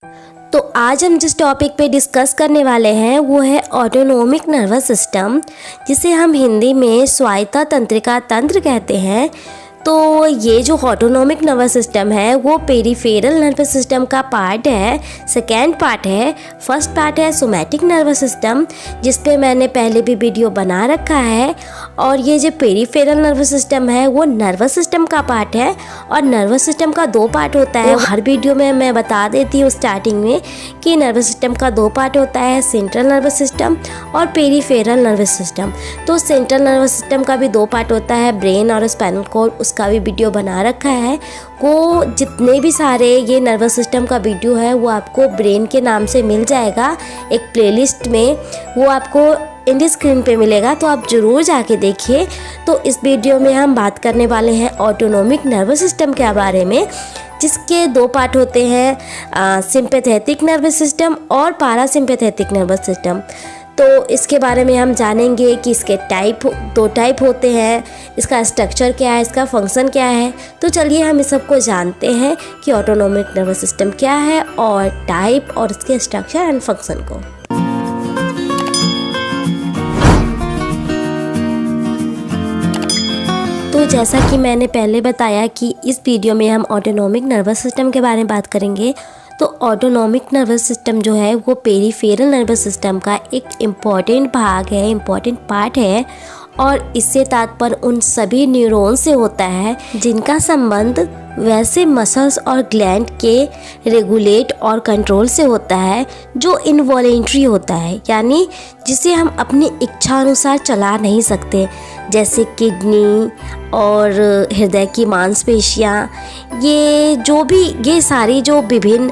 तो आज हम जिस टॉपिक पे डिस्कस करने वाले हैं वो है ऑटोनोमिक नर्वस सिस्टम, जिसे हम हिंदी में स्वायत्त तंत्रिका तंत्र कहते हैं। तो ये जो ऑटोनोमिक नर्वस सिस्टम है वो पेरिफेरल नर्वस सिस्टम का पार्ट है, सेकेंड पार्ट है। फर्स्ट पार्ट है सोमैटिक नर्वस सिस्टम, जिस पे मैंने पहले भी वीडियो बना रखा है। और ये जो पेरिफेरल नर्वस सिस्टम है वो नर्वस सिस्टम का पार्ट है, और नर्वस सिस्टम का दो पार्ट होता है। हर वीडियो में मैं बता देती हूँ स्टार्टिंग में कि नर्वस सिस्टम का दो पार्ट होता है, सेंट्रल नर्वस सिस्टम और पेरिफेरल नर्वस सिस्टम। तो सेंट्रल नर्वस सिस्टम का भी दो पार्ट होता है, ब्रेन और स्पाइनल कॉर्ड, उसका भी वीडियो बना रखा है। वो जितने भी सारे ये नर्वस सिस्टम का वीडियो है वो आपको ब्रेन के नाम से मिल जाएगा एक प्लेलिस्ट में, वो आपको इंडी स्क्रीन पे मिलेगा, तो आप ज़रूर जाके देखिए। तो इस वीडियो में हम बात करने वाले हैं ऑटोनोमिक नर्वस सिस्टम के बारे में, जिसके दो पार्ट होते हैं, सिंपैथेटिक नर्वस सिस्टम और पैरासिम्पैथेटिक नर्वस सिस्टम। तो इसके बारे में हम जानेंगे कि इसके दो टाइप होते हैं, इसका स्ट्रक्चर क्या है, इसका फंक्शन क्या है। तो चलिए हम इस सब को जानते हैं कि ऑटोनोमिक नर्वस सिस्टम क्या है और टाइप और इसके स्ट्रक्चर एंड फंक्शन को। तो जैसा कि मैंने पहले बताया कि इस वीडियो में हम ऑटोनोमिक नर्वस सिस्टम के बारे में बात करेंगे। तो ऑटोनोमिक नर्वस सिस्टम जो है वो पेरिफेरल नर्वस सिस्टम का एक इम्पॉर्टेंट भाग है, इम्पॉर्टेंट पार्ट है, और इससे तात्पर्य उन सभी न्यूरॉन से होता है जिनका संबंध वैसे मसल्स और ग्लैंड के रेगुलेट और कंट्रोल से होता है जो इनवॉलेंट्री होता है, यानी जिसे हम अपनी इच्छा अनुसार चला नहीं सकते, जैसे किडनी और हृदय की मांसपेशियाँ। ये सारी जो विभिन्न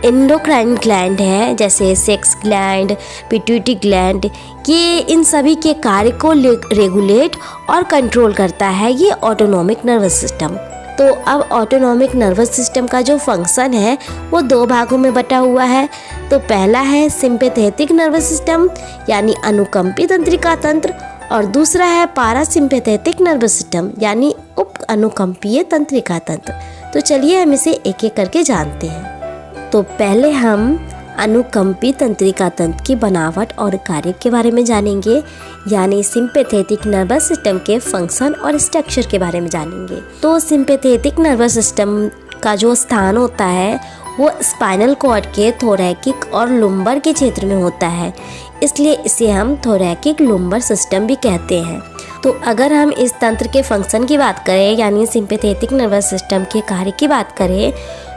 एंडोक्राइन ग्लैंड है, जैसे सेक्स ग्लैंड, पिट्यूटरी ग्लैंड, ये इन सभी के कार्य को रेगुलेट और कंट्रोल करता है ये ऑटोनोमिक नर्वस सिस्टम। तो अब ऑटोनोमिक नर्वस सिस्टम का जो फंक्शन है वो दो भागों में बटा हुआ है। तो पहला है सिंपैथेटिक नर्वस सिस्टम यानी अनुकंपी तंत्रिका तंत्र, और दूसरा है पैरासिम्पैथेटिक नर्वस सिस्टम यानी उप अनुकंपीय तंत्रिका तंत्र। तो चलिए हम इसे एक एक करके जानते हैं। तो पहले हम अनुकंपी तंत्रिका तंत्र की बनावट और कार्य के बारे में जानेंगे, यानी सिंपैथेटिक नर्वस सिस्टम के फंक्शन और स्ट्रक्चर के बारे में जानेंगे। तो सिंपैथेटिक नर्वस सिस्टम का जो स्थान होता है वो स्पाइनल कॉर्ड के थोरैकिक और लुम्बर के क्षेत्र में होता है, इसलिए इसे हम थोरैकिक लुम्बर सिस्टम भी कहते हैं। तो अगर हम इस तंत्र के फंक्शन की बात करें, यानी सिंपैथेटिक नर्वस सिस्टम के कार्य की बात करें,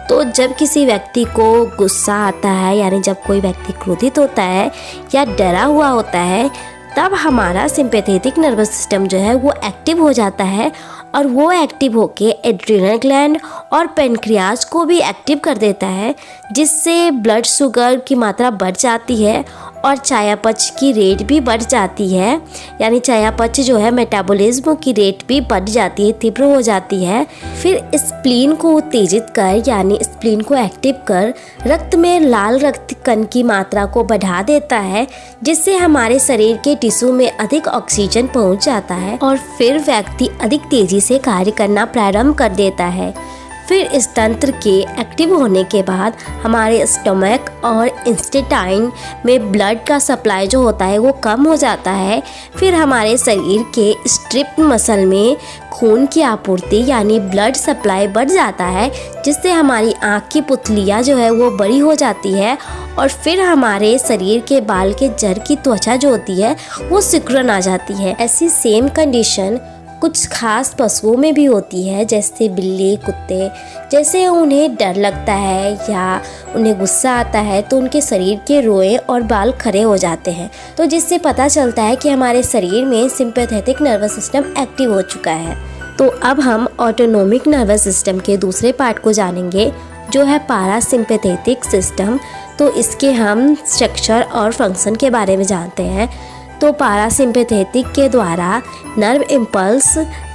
तो जब किसी व्यक्ति को गुस्सा आता है, यानी जब कोई व्यक्ति क्रोधित होता है या डरा हुआ होता है, तब हमारा सिंपैथेटिक नर्वस सिस्टम जो है वो एक्टिव हो जाता है, और वो एक्टिव होके एड्रिनल ग्लैंड और पेनक्रियाज को भी एक्टिव कर देता है, जिससे ब्लड शुगर की मात्रा बढ़ जाती है और चयापचय की रेट भी बढ़ जाती है, यानी चयापचय जो है मेटाबॉलिज्म की रेट भी बढ़ जाती है, तीव्र हो जाती है। फिर स्प्लीन को उत्तेजित कर, यानी स्प्लीन को एक्टिव कर रक्त में लाल रक्त कण की मात्रा को बढ़ा देता है, जिससे हमारे शरीर के टिश्यू में अधिक ऑक्सीजन पहुंच जाता है और फिर व्यक्ति अधिक तेजी से कार्य करना प्रारंभ कर देता है। फिर इस तंत्र के एक्टिव होने के बाद हमारे स्टमक और इंटेस्टाइन में ब्लड का सप्लाई जो होता है वो कम हो जाता है। फिर हमारे शरीर के स्ट्रिप मसल में खून की आपूर्ति यानी ब्लड सप्लाई बढ़ जाता है, जिससे हमारी आँख की पुतलियाँ जो है वो बड़ी हो जाती है, और फिर हमारे शरीर के बाल के जड़ की त्वचा जो होती है वो सिकुड़न आ जाती है। ऐसी सेम कंडीशन कुछ खास पशुओं में भी होती है, जैसे बिल्ली, कुत्ते। जैसे उन्हें डर लगता है या उन्हें गुस्सा आता है तो उनके शरीर के रोए और बाल खड़े हो जाते हैं, तो जिससे पता चलता है कि हमारे शरीर में सिंपैथेटिक नर्वस सिस्टम एक्टिव हो चुका है। तो अब हम ऑटोनोमिक नर्वस सिस्टम के दूसरे पार्ट को जानेंगे, जो है पैरासिम्पैथेटिक सिस्टम। तो इसके हम स्ट्रक्चर और फंक्शन के बारे में जानते हैं। तो पैरासिम्पैथेटिक के द्वारा नर्व इम्पल्स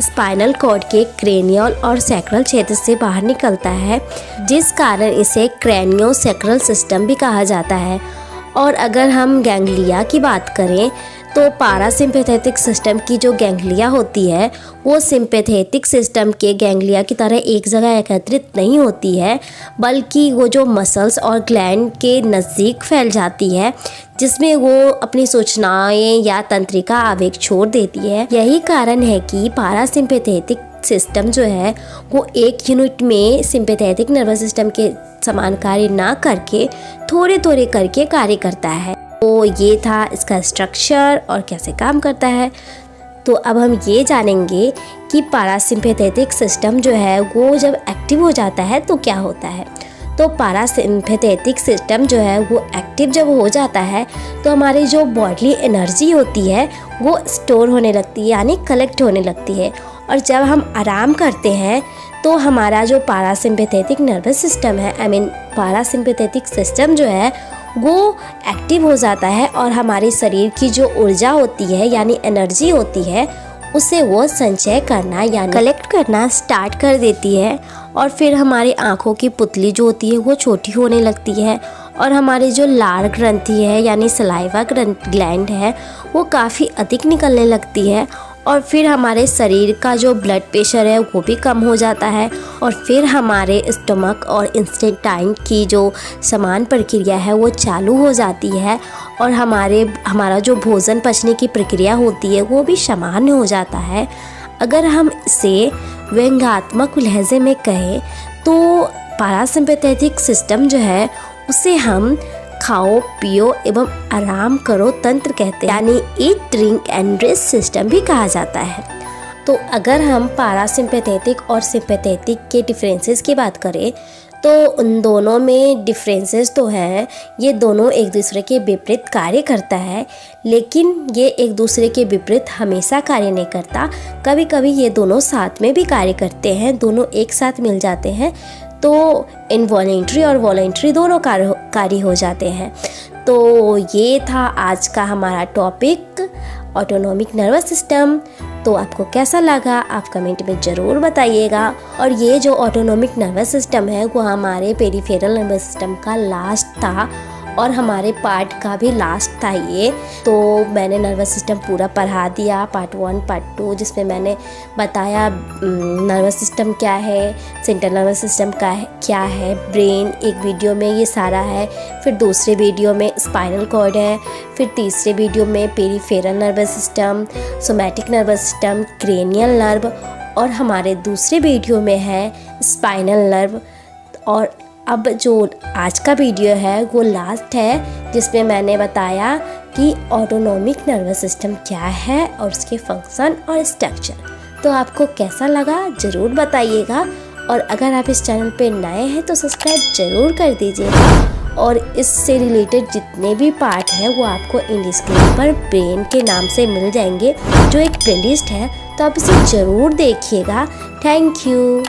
स्पाइनल कॉर्ड के क्रेनियल और सैक्रल क्षेत्र से बाहर निकलता है, जिस कारण इसे क्रेनियोसैक्रल सिस्टम भी कहा जाता है। और अगर हम गैंग्लिया की बात करें तो पारासिम्पैथेटिक सिस्टम की जो गैंग्लिया होती है वो सिंपैथेटिक सिस्टम के गैंग्लिया की तरह एक जगह एकत्रित नहीं होती है, बल्कि वो जो मसल्स और ग्लैंड के नज़दीक फैल जाती है, जिसमें वो अपनी सूचनाएं या तंत्रिका आवेग छोड़ देती है। यही कारण है कि पारासिम्पैथेटिक सिस्टम जो है वो एक यूनिट में सिंपैथेटिक नर्वस सिस्टम के समान कार्य ना करके थोड़े थोड़े करके कार्य करता है। तो ये था इसका स्ट्रक्चर और कैसे काम करता है। तो अब हम ये जानेंगे कि पारासिम्पैथेटिक सिस्टम जो है वो जब एक्टिव हो जाता है तो क्या होता है। तो पारासिम्पैथेटिक सिस्टम जो है वो एक्टिव जब हो जाता है तो हमारी जो बॉडली एनर्जी होती है वो स्टोर होने लगती है, यानी कलेक्ट होने लगती है। और जब हम आराम करते हैं तो हमारा जो पारासिम्पैथेटिक नर्वस सिस्टम है, पारासिम्पैथेटिक सिस्टम जो है वो एक्टिव हो जाता है और हमारे शरीर की जो ऊर्जा होती है यानी एनर्जी होती है उसे वो संचय करना यानी कलेक्ट करना स्टार्ट कर देती है। और फिर हमारी आँखों की पुतली जो होती है वो छोटी होने लगती है और हमारी जो लार ग्रंथि है यानी सलाइवा ग्लैंड है वो काफ़ी अधिक निकलने लगती है। और फिर हमारे शरीर का जो ब्लड प्रेशर है वो भी कम हो जाता है। और फिर हमारे स्टमक और इंटेस्टाइन की जो समान प्रक्रिया है वो चालू हो जाती है और हमारा जो भोजन पचने की प्रक्रिया होती है वो भी सामान्य हो जाता है। अगर हम इसे व्यंग्यात्मक लहजे में कहें तो पारासिम्पैथेटिक सिस्टम जो है उसे हम खाओ पियो एवं आराम करो तंत्र कहते हैं, यानी eat drink and rest system भी कहा जाता है। तो अगर हम पारासिम्पैथेटिक और सिम्पैथेटिक के डिफरेंसेस की बात करें तो उन दोनों में डिफरेंसेस तो हैं, ये दोनों एक दूसरे के विपरीत कार्य करता है, लेकिन ये एक दूसरे के विपरीत हमेशा कार्य नहीं करता। कभी कभी ये दोनों साथ में भी कार्य करते हैं, दोनों एक साथ मिल जाते हैं तो इनवॉलेंट्री और वॉलेंट्री दोनों कार्य हो जाते हैं। तो ये था आज का हमारा टॉपिक ऑटोनॉमिक नर्वस सिस्टम। तो आपको कैसा लगा आप कमेंट में ज़रूर बताइएगा। और ये जो ऑटोनॉमिक नर्वस सिस्टम है वो हमारे पेरिफेरल नर्वस सिस्टम का लास्ट था और हमारे पार्ट का भी लास्ट था ये। तो मैंने नर्वस सिस्टम पूरा पढ़ा दिया, पार्ट 1 पार्ट 2, जिसमें मैंने बताया नर्वस सिस्टम क्या है, सेंट्रल नर्वस सिस्टम का है क्या है, ब्रेन एक वीडियो में ये सारा है, फिर दूसरे वीडियो में स्पाइनल कॉर्ड है, फिर तीसरे वीडियो में peripheral nervous system, somatic nervous system, cranial nerve, और हमारे दूसरे वीडियो में है स्पाइनल नर्व। और अब जो आज का वीडियो है वो लास्ट है, जिसमें मैंने बताया कि ऑटोनॉमिक नर्वस सिस्टम क्या है और उसके फंक्शन और स्ट्रक्चर। तो आपको कैसा लगा ज़रूर बताइएगा। और अगर आप इस चैनल पे नए हैं तो सब्सक्राइब ज़रूर कर दीजिएगा। और इससे रिलेटेड जितने भी पार्ट हैं वो आपको इन स्क्रीन पर ब्रेन के नाम से मिल जाएंगे, जो एक प्लेलिस्ट है, तो आप इसे ज़रूर देखिएगा। Thank you.